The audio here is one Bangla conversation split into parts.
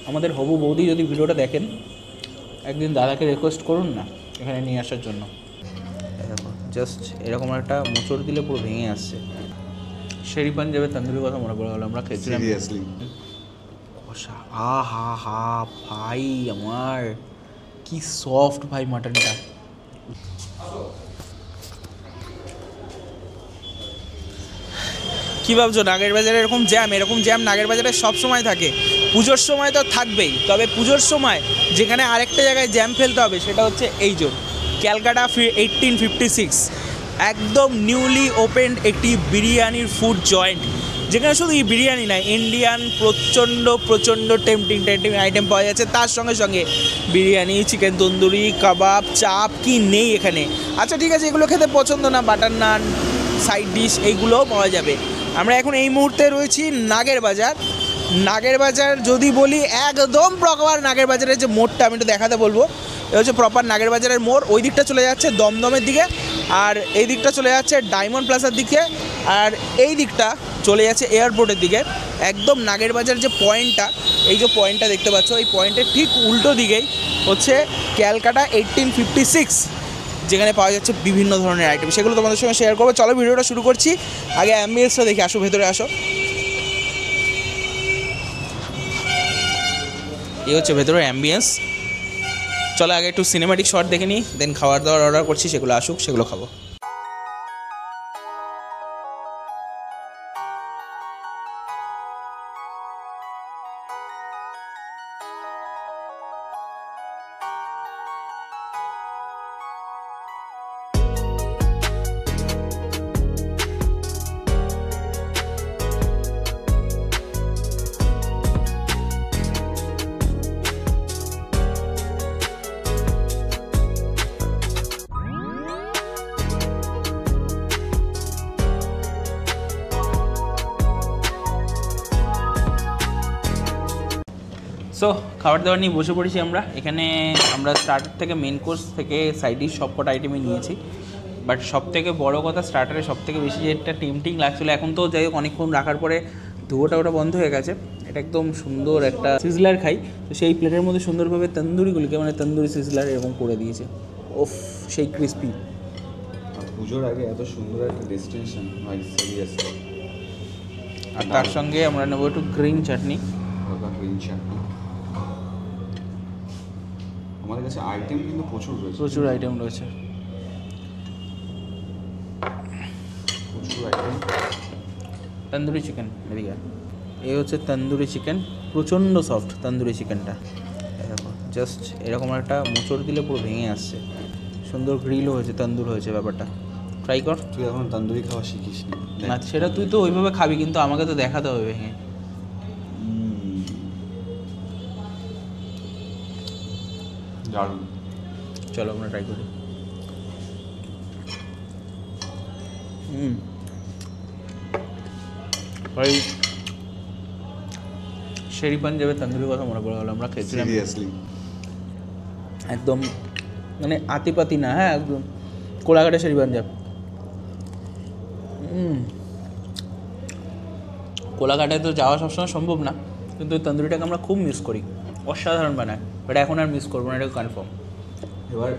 আমাদের হবু বৌদি যদি ভিডিওটা দেখেন, একদিন দাদাকে রিকোয়েস্ট করুন না এখানে নিয়ে আসার জন্য। দেখো জাস্ট এরকম একটা মোচড় দিলে পুরো ভেঙে আসছে। শেরি পাঞ্জাবের তন্দুরির কথা মনে পড়ে গেল, আমরা খেয়েছিলাম। হা হা ভাই আমার কি সফট ভাই মাটনটা। কী ভাবছো নাগের বাজারে এরকম জ্যাম নাগের বাজারে সব সময় থাকে, পুজোর সময় তো থাকবেই। তবে পুজোর সময় যেখানে আরেকটা জায়গায় জ্যাম ফেলতে হবে সেটা হচ্ছে এই যে ক্যালকাটা 1856, একদম নিউলি ওপেন্ড একটি বিরিয়ানির ফুড জয়েন্ট, যেখানে শুধু এই বিরিয়ানি নয়, ইন্ডিয়ান প্রচণ্ড টেম্পটিং আইটেম পাওয়া যাচ্ছে। তার সঙ্গে সঙ্গে বিরিয়ানি, চিকেন তন্দুরি, কাবাব, চাপ কি নেই এখানে। আচ্ছা ঠিক আছে, এগুলো খেতে পছন্দ না, বাটার নান, সাইড ডিশ এইগুলোও পাওয়া যাবে। আমরা এখন এই মুহূর্তে রয়েছি নাগের বাজার যদি বলি একদম প্রপার নাগের বাজারের যে মোড়টা আমি একটু দেখাতে বলবো, এ হচ্ছে প্রপার নাগের বাজারের মোড়। ওই দিকটা চলে যাচ্ছে দমদমের দিকে, আর এই দিকটা চলে যাচ্ছে ডায়মন্ড প্লাজার দিকে, আর এই দিকটা চলে যাচ্ছে এয়ারপোর্টের দিকে। একদম নাগের বাজার যে পয়েন্টটা, এই যে পয়েন্টটা দেখতে পাচ্ছ, এই পয়েন্টের ঠিক উল্টো দিকেই হচ্ছে ক্যালকাটা 1856, যেখানে পাওয়া যাচ্ছে বিভিন্ন ধরনের আইটেম। সেগুলো তোমাদের সঙ্গে শেয়ার করবো। চলো ভিডিওটা শুরু করছি। আগে অ্যাম্বিয়েন্সটা দেখে আসো, ভেতরে আসো। এই হচ্ছে ভেতরের অ্যাম্বিয়েন্স। চলো আগে একটু সিনেম্যাটিক শট দেখে নিই, দেন খাবার দাবার অর্ডার করছি, সেগুলো আসুক, সেগুলো খাবো। সো খাবার দাবার নিয়ে বসে পড়েছি আমরা এখানে। আমরা স্টার্টার থেকে মেন কোর্স থেকে সাইড ডিশ সব কটা আইটেমই নিয়েছি, বাট সব থেকে বড়ো কথা স্টার্টারে সব থেকে বেশি যেটা টেম্পটিং লাগছিলো, এখন তো যাই হোক অনেকক্ষণ রাখার পরে ধোয়াটা ওটা বন্ধ হয়ে গেছে, এটা একদম সুন্দর একটা সিজলার খাই। তো সেই প্লেটের মধ্যে সুন্দরভাবে তন্দুরিগুলিকে মানে তন্দুরি সিজলার এরকম করে দিয়েছে। ওফ সেই ক্রিস্পি। পুজোর আগে এত সুন্দর একটা ডেস্টিনেশন হয় সিরিয়াসলি। আর তার সঙ্গে আমরা নেবো একটু গ্রিন চাটনি। আমাদের কাছে আইটেম কিন্তু প্রচুর আইটেম রয়েছে। তন্দুরি চিকেন এদিকে, এই হচ্ছে তন্দুরি চিকেন, প্রচণ্ড সফট তন্দুরি চিকেনটা। দেখো জাস্ট এরকম একটা মোচড় দিলে পুরো ভেঙে আসছে। সুন্দর গ্রিলও হয়েছে, তন্দুর হয়েছে, ব্যাপারটা ট্রাই কর। তুই এখন তন্দুরি খাওয়া শিখিস না, সেটা তুই তো ওইভাবে খাবি, কিন্তু আমাকে তো দেখাতে হবে ভেঙে। দারুণ। চলো আমরা ট্রাই করি। ভাই শেরি পাঞ্জাবের তন্দুরির কথা মনে পড়ে গেল, আমরা খেয়েছিলাম। একদম মানে আতিপাতি না, হ্যাঁ একদম কোলাঘাটে শেরি পাঞ্জাব। কোলাঘাটে তো যাওয়া সবসময় সম্ভব না, কিন্তু ওই তন্দুরিটাকে আমরা খুব মিস করি, অসাধারণ বানায়। বাট এখন আর মিস করবো না, এটা কনফার্ম। এবার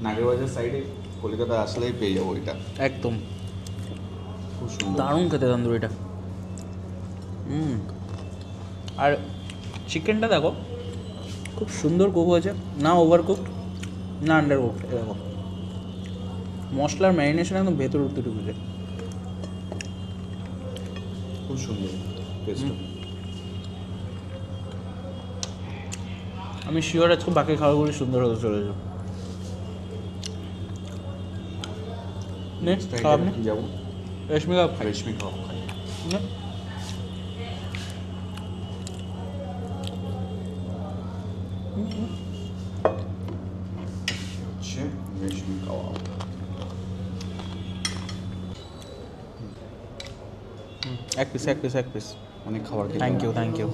নাগের বাজার সাইডে কলকাতা আসলেই পেয়ে যাবো এটা। একদম খুব সুন্দর, দারুণ খেতে তন্দুরিটা। আর চিকেনটা দেখো খুব সুন্দর কুক হয়েছে, না ওভার কুকড না আন্ডার কুকড। দেখো মশলার ম্যারিনেশন একদম ভেতর উঠতে ঢুকেছে, খুব সুন্দর টেস্ট। আমি শিওর আজকে বাকি খাবারগুলি সুন্দর হতে চলেছে। নেক্সট খাবার কি যাবো? রেশমি কাবাব খাই। রেশমি কাবাব খাই। রেশমি কাবাব এক পিস অনেক খাবার খেতে। Thank you.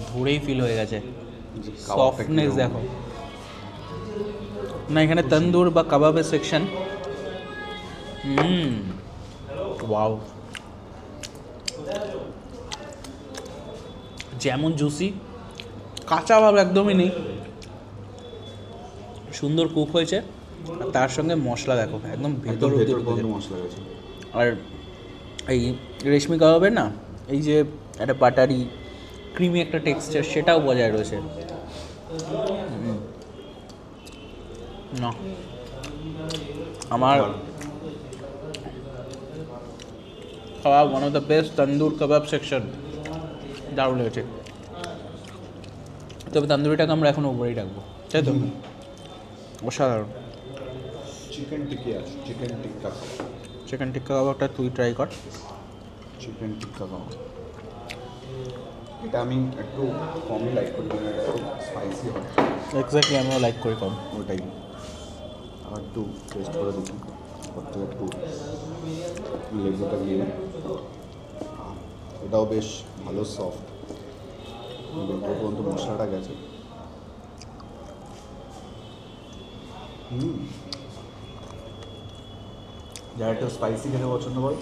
ধরেই ফিল হয়ে গেছে সফটনেস। দেখো না এখানে তন্দুর বা কাবাবের সেকশন। ওয়াও যেমন জুসি, কাঁচা ভাব একদমই নেই, সুন্দর কুক হয়েছে। আর তার সঙ্গে মশলা দেখো একদম ভেতর অব্দি ভেতর ঢুকেছে। পর্যন্ত মশলা গেছে। আর এই রেশমি কাবাবের না এই যে একটা বাটারি ক্রিমি একটা টেক্সচার সেটাও বজায় রয়েছে। না আমার খাওয়া one of the best tandoor kebab section, দারুণ লেগেছে। তবে তন্দুরিটাকে আমরা এখন উপরেই রাখবো, তাই তো? অসাধারণ। চিকেন টিক্কা আছে, চিকেন টিক্কা, চিকেন টিক্কা কাবাবটা তুই ট্রাই কর। চিকেন টিক্কা কাবাব এটা আমি একটু কমই লাইক করি, কারণ এটা খুব স্পাইসি হয়। এক্স্যাক্টলি, আমিও লাইক করি কম। ওটাই আর একটু টেস্ট করে দেখি, করতে একটু লেবুটা দিয়ে। এটাও বেশ ভালো সফট, ভেতর পর্যন্ত মশলাটা গেছে। যারা একটু স্পাইসি খেতে পছন্দ করে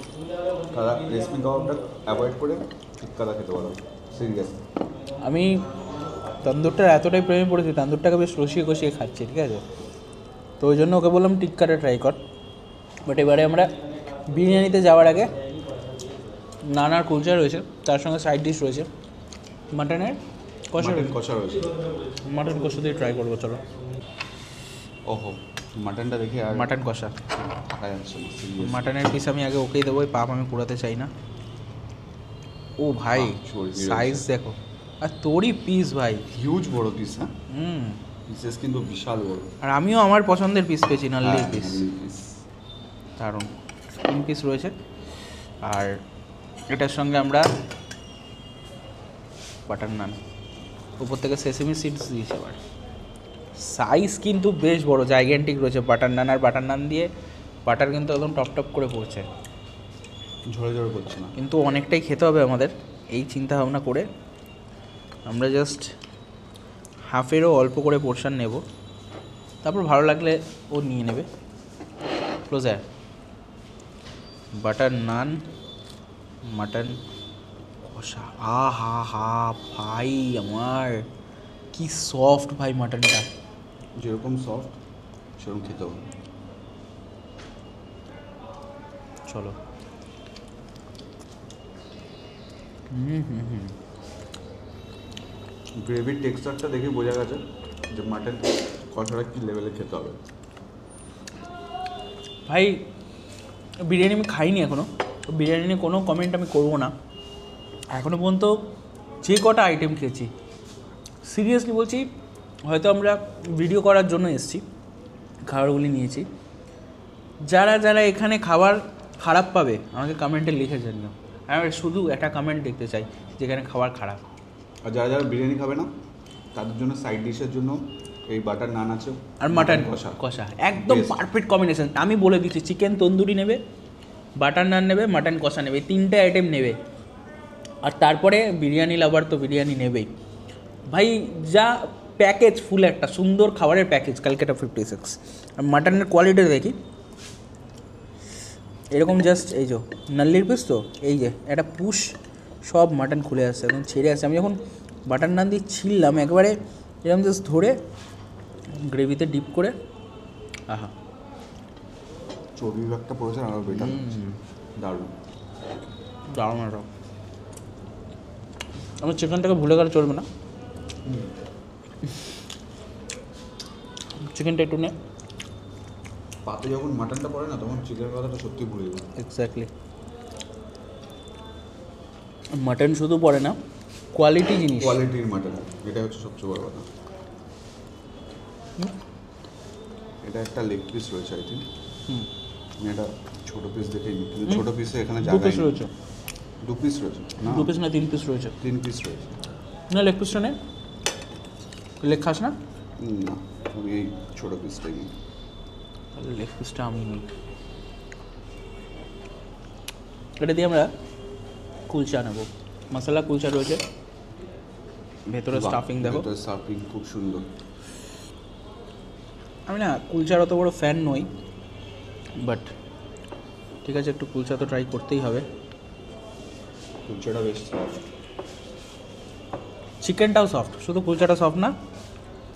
তারা রেশমি কাবাবটা অ্যাভয়েড করে টিক্কাটা খেতে পারো। সিরিয়াস, আমি তন্দুরটার এতটাই প্রেমে পড়েছি, তন্দুরটাকে বেশ রসিয়ে কষিয়ে খাচ্ছি, ঠিক আছে? তো ওই জন্য ওকে বললাম টিক্কাটা ট্রাই কর। বাট এবারে আমরা বিরিয়ানিতে যাওয়ার আগে নানার কুলচা রয়েছে, তার সঙ্গে সাইড ডিশ রয়েছে মাটনের কষা। মাটন কষা রয়েছে, মাটন কষা দিয়ে ট্রাই করবো, চলো। ওহো মাটনটা দেখে আর মাটন কষা, থাকা যাচ্ছে না। সিরিয়াস, মাটনের পিস আমি আগে ওকেই দেবো, ওই পাপ আমি পুরাতে চাই না। ও ভাই চর্বি সাইজ দেখো, আর তোরই পিস ভাই। হিউজ বড় পিস। হ্যাঁ, হুম। পিসেস কিন্তু বিশাল বড়। আর আমিও আমার পছন্দের পিস পেয়েছি, নাল্লির হ্যাঁ, পিস। নাল্লির পিস। দারুণ 3 পিস রয়েছে। আর এটার সঙ্গে আমরা বাটার নান, উপর থেকে সেসেমি সিডস দিয়েছি। আবার সাইজ কিন্তু বেশ বড়, জাইগ্যান্টিক রয়েছে বাটার নান। আর বাটার নান দিয়ে বাটার কিন্তু একদম টপ টপ করে পড়ছে, ঝরে ঝরে পড়ছে না। কিন্তু অনেকটাই খেতে হবে আমাদের। এই চিন্তা ভাবনা করে আমরা জাস্ট হাফেরও অল্প করে পোর্শন নেব, তারপর ভালো লাগলে ও নিয়ে নেবে। ক্লোজার বাটার নান, মাটন কষা, হা হা ভাই আমার কি সফট ভাই মাটনটা। যেরকম সফট সেরকম খেতে হবে। চলো। গ্রেভির টেক্সচারটা দেখে বোঝা গেছে যে মাটন কষাটা কী লেভেলে খেতে হবে। ভাই বিরিয়ানি আমি খাইনি এখনও, বিরিয়ানি নিয়ে কোনো কমেন্ট আমি করবো না। এখনও পর্যন্ত যে কটা আইটেম খেয়েছি, সিরিয়াসলি বলছি, হয়তো আমরা ভিডিও করার জন্য এসেছি, খাবারগুলি নিয়েছি। যারা যারা এখানে খাবার খারাপ পাবে আমাকে কমেন্টে লিখে জানিও। আমি শুধু একটা কমেন্ট দেখতে চাই যেখানে খাবার খারাপ। আর যারা যারা বিরিয়ানি খাবে না তাদের জন্য সাইড ডিশের জন্য এই বাটার নান আছে আর মাটন কষা। কষা একদম Best. Perfect combination. আমি বলে দিচ্ছি, চিকেন তন্দুরি নেবে, বাটার নান নেবে, মাটন কষা নেবে, 3টে আইটেম নেবে। আর তারপরে বিরিয়ানি লাভার তো বিরিয়ানি নেবেই ভাই। যা প্যাকেজ, ফুল একটা সুন্দর খাবারের প্যাকেজ ক্যালকাটা 56। আর মাটনের কোয়ালিটিটা দেখি, এরকম জাস্ট এই যে নাল্লির পিস, তো এই যে একটা পুশ সব মাটন খুলে আসছে, একদম ছেড়ে আসছে। আমি যখন বাটার নান দিয়ে ছিললাম একবারে এরকম জাস্ট ধরে গ্রেভিতে ডিপ করে, আহা চর্বি একটা পড়েছে আরও বেটার, দারুণ। দারুণ। একটা আমার চিকেনটাকে ভুলে গেলে চলবে না, চিকেনটা একটু নে। পাতে যখন মাটনটা পড়ে না তখন চিকেনের কথাটা সত্যি ভুলে যাবে। এক্স্যাক্টলি, মাটন শুধু পড়ে না, কোয়ালিটি জিনিস, কোয়ালিটির মাটন, এটা হচ্ছে সবচেয়ে বড় কথা। এটা একটা লেগ পিস রয়েছে আই থিঙ্ক। আমি একটা ছোটো পিস দেখে নিই, কিন্তু ছোটো পিসে এখানে 2 জায়গা পিস রয়েছে, 2 পিস রয়েছে না, 2 পিস না 3 পিস রয়েছে। 3 পিস রয়েছে। না লেগ পিসটা নে, লেগ খাস না? না, আমি এই ছোটো পিসটাই নিই। তাহলে লেগ পিসটা আমি নিই। এটা দিয়ে আমরা কুলচা নেবো, মশলা কুলচা রয়েছে, ভেতরে স্টাফিং দেখো। স্টাফিং খুব সুন্দর। আমি না কুলচার অত বড় ফ্যান নই, বাট ঠিক আছে, একটু কুলচা তো ট্রাই করতেই হবে। কুলচাটা বেশ সফট। চিকেনটাও সফট, শুধু কুলচাটা সফট না,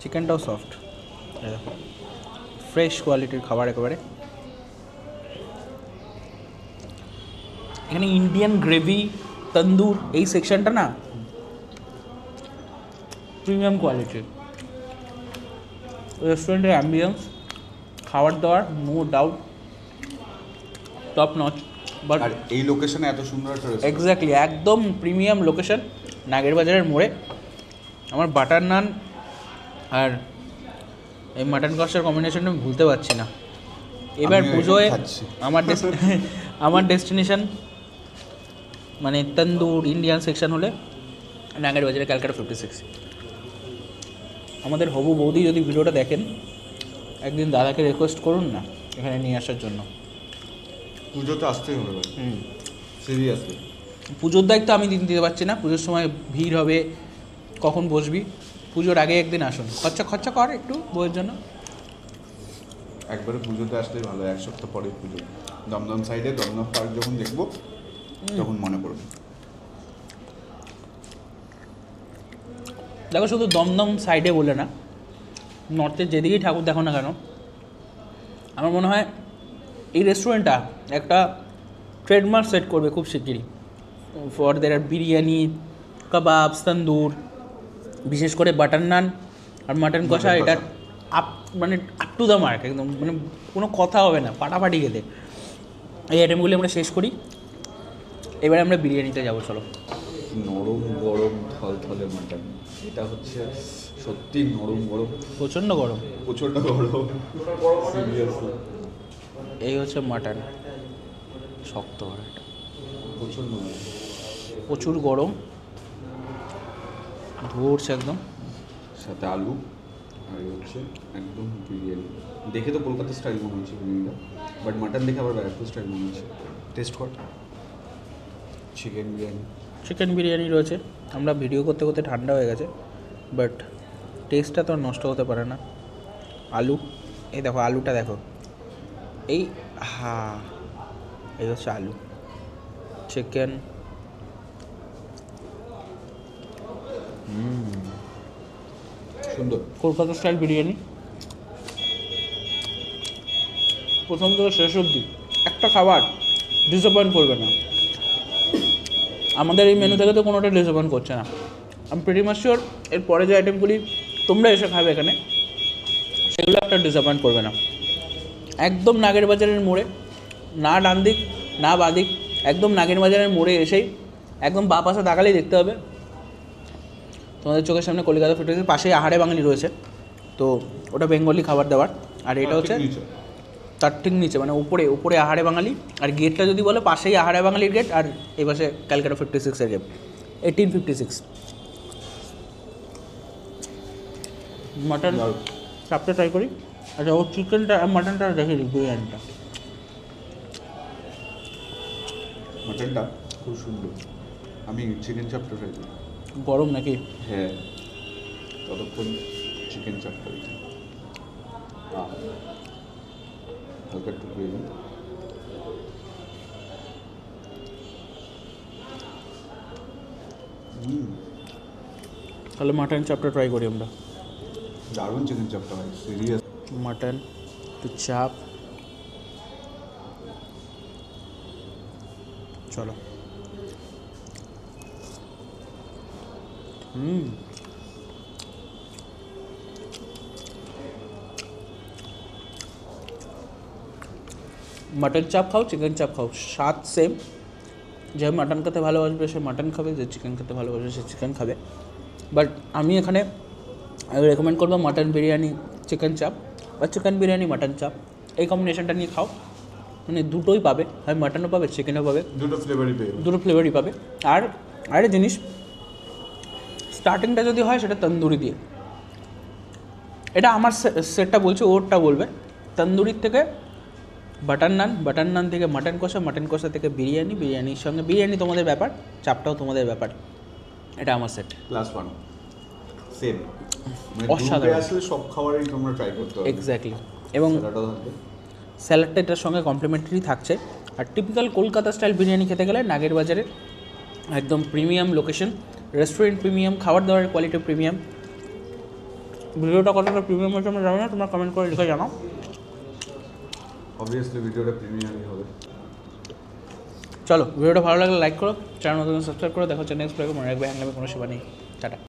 চিকেনটাও সফট। ফ্রেশ কোয়ালিটির খাবার একেবারে। এখানে ইন্ডিয়ান গ্রেভি, তন্দুর, এই সেকশনটা না প্রিমিয়াম কোয়ালিটির। রেস্টুরেন্টের অ্যাম্বিয়েন্স, খাবার দাবার no doubt top notch. But আর এই লোকেশনে এত সুন্দর একটা restaurant। এক্স্যাক্টলি একদম প্রিমিয়াম লোকেশন, নাগের বাজারের মোড়ে। আমার বাটার নান আর এই মাটন কষার কম্বিনেশনটা আমি ভুলতে পারছি না। এবার আমিও পুজোয় এটাই খাচ্ছি। আমার ডেস্টিনেশন মানে তন্দুর ইন্ডিয়ান সেকশন হলে নাগের বাজারে ক্যালকাটা 56। আমাদের হবু বৌদি যদি ভিডিওটা দেখেন, একদিন দাদাকে রিকোয়েস্ট করুন না এখানে নিয়ে আসার জন্য। পুজোতে আসতেই হবে ভাই, সিরিয়াসলি। পুজোর দায়িত্ব আমি দিতে পারছি না, পুজোর সময় ভিড় হবে, কখন বসবি। পুজোর আগে একদিন আসুন, খরচা কর একটু বইয়ের জন্য। একবারে পুজোতে আসলেই ভালো, এক সপ্তাহ পরে পুজো। দমদম সাইডে দমদম পার্ক যখন দেখবো তখন মনে পড়বে। দেখো শুধু দমদম সাইডে বলে না, নর্থের যেদিকেই ঠাকুর দেখো না কেন, আমার মনে হয় এই রেস্টুরেন্টটা একটা ট্রেডমার্ক সেট করবে খুব শিগগিরই ফর দেয়ার বিরিয়ানি, কাবাব, তন্দুর, বিশেষ করে বাটার নান আর মাটন কষা। এটা মানে আপ টু দ্য মার্ক একদম, মানে কোনো কথা হবে না, ফাটাফাটি খেতে। এই আইটেমগুলি আমরা শেষ করি, এবারে আমরা বিরিয়ানিতে যাবো। চলো। নরম গরম থলথলে মাটন, এটা হচ্ছে সত্যি নরম গরম, প্রচণ্ড গরম, প্রচণ্ড গরম, সিরিয়াসলি এই হচ্ছে মাটন, শক্ত হয় এটা, প্রচণ্ড গরম। প্রচুর গরম, ধরছে একদম। সাথে আলু আর এই হচ্ছে একদম বিরিয়ানি। দেখে তো কলকাতা স্টাইল মনে হচ্ছে বিরিয়ানিটা, বাট মাটন দেখে আবার ব্যারাকপুর স্টাইল মনে হচ্ছে। টেস্ট কর। চিকেন বিরিয়ানি, চিকেন বিরিয়ানি রয়েছে। আমরা ভিডিও করতে করতে ঠান্ডা হয়ে গেছে, বাট টেস্টটা তো আর নষ্ট হতে পারে না। আলু, এই দেখো আলুটা দেখো, এই এই হচ্ছে আলু। চিকেন, সুন্দর। কলকাতা স্টাইল বিরিয়ানি, প্রথম থেকে শেষ অবধি একটা খাবার ডিসঅ্যাপয়েন্ট করবে না। আমাদের এই মেনু থেকে তো কোনোটা ডিসঅ্যাপয়েন্ট করছে না। আমি প্রিটি মাচ শিওর এর পরে যে আইটেমগুলি তোমরা এসে খাবে এখানে, সেগুলো একটা ডিসঅ্যাপয়েন্ট করবে না। একদম নাগের বাজারের মোড়ে, না ডান দিক না বাঁ দিক, একদম নাগের বাজারের মোড়ে এসেই একদম বাঁ পাশে তাকালেই দেখতে হবে তোমাদের চোখের সামনে কলকাতা 56 পাশেই আহারে বাঙালি রয়েছে। তো ওটা বেঙ্গলি খাবার দাবার, আর এটা হচ্ছে তার ঠিক নিচে, মানে উপরে আহারে বাঙালি। আর গেটটা যদি বলে পাশেই আহারে বাঙালির গেট, আর এই পাশে ক্যালকাটা 56-এর গেট, 1856। মাটন চাপটা ট্রাই করি। আচ্ছা, ও চিকেনটা আর মাটনটা দেখে দিই, বিরিয়ানিটা। মাটনটা খুব সুন্দর। আমি চিকেন চাপটা ট্রাই করি। গরম নাকি? হ্যাঁ, ততক্ষণ চিকেন চাপটা দিচ্ছি। হালকা একটু গ্রেভি। তাহলে মাটন চাপটা ট্রাই করি আমরা। দারুণ চিকেন চাপটা হয়, সিরিয়াস। মাটন একটু চাপ, চলো। মাটন চাপ খাও, চিকেন চাপ খাও, স্বাদ সেম। যে মাটন খেতে ভালোবাসবে সে মাটন খাবে, যে চিকেন খেতে ভালোবাসবে সে চিকেন খাবে। বাট আমি এখানে রেকমেন্ড করবো মাটন বিরিয়ানি চিকেন চাপ, বা চিকেন বিরিয়ানি মাটন চাপ, এই কম্বিনেশনটা নিয়ে খাও। মানে দুটোই পাবে, হয় মাটনও পাবে চিকেনও পাবে, দুটো ফ্লেভারই পাবে। আর আরেকটা জিনিস, স্টার্টিংটা যদি হয় সেটা তন্দুরি দিয়ে। এটা আমার সেটটা বলছে, ওরটা বলবে। তন্দুরির থেকে বাটার নান, বাটার নান থেকে মাটন কষা, মাটন কষা থেকে বিরিয়ানি, বিরিয়ানির সঙ্গে বিরিয়ানি তোমাদের ব্যাপার, চাপটাও তোমাদের ব্যাপার। এটা আমার সেট। +1 সেম। অসাধারণ। আসলে সব খাবারই তোমরা ট্রাই করতে হবে। এক্স্যাক্টলি। এবং স্যালাডও থাকবে, স্যালাডটা এটার সঙ্গে কমপ্লিমেন্টারি থাকছে। আর টিপিক্যাল কলকাতা স্টাইল বিরিয়ানি খেতে গেলে নাগের বাজারে একদম প্রিমিয়াম লোকেশন, রেস্টুরেন্ট প্রিমিয়াম, খাবার দাবারের কোয়ালিটি প্রিমিয়াম। ভিডিওটা কতটা প্রিমিয়াম হচ্ছে আমি জানি না, তোমরা কমেন্ট করে লিখে জানাও। অবভিয়াসলি ভিডিওটা প্রিমিয়ামই হবে। চলো, ভিডিওটা ভালো লাগলে লাইক করো, চ্যানেল নতুন সাবস্ক্রাইব করো। দেখা হচ্ছে নেক্সট ব্লগে। মনে রাখবে হ্যাংলামে কোনো সেবা নেই। টাটা।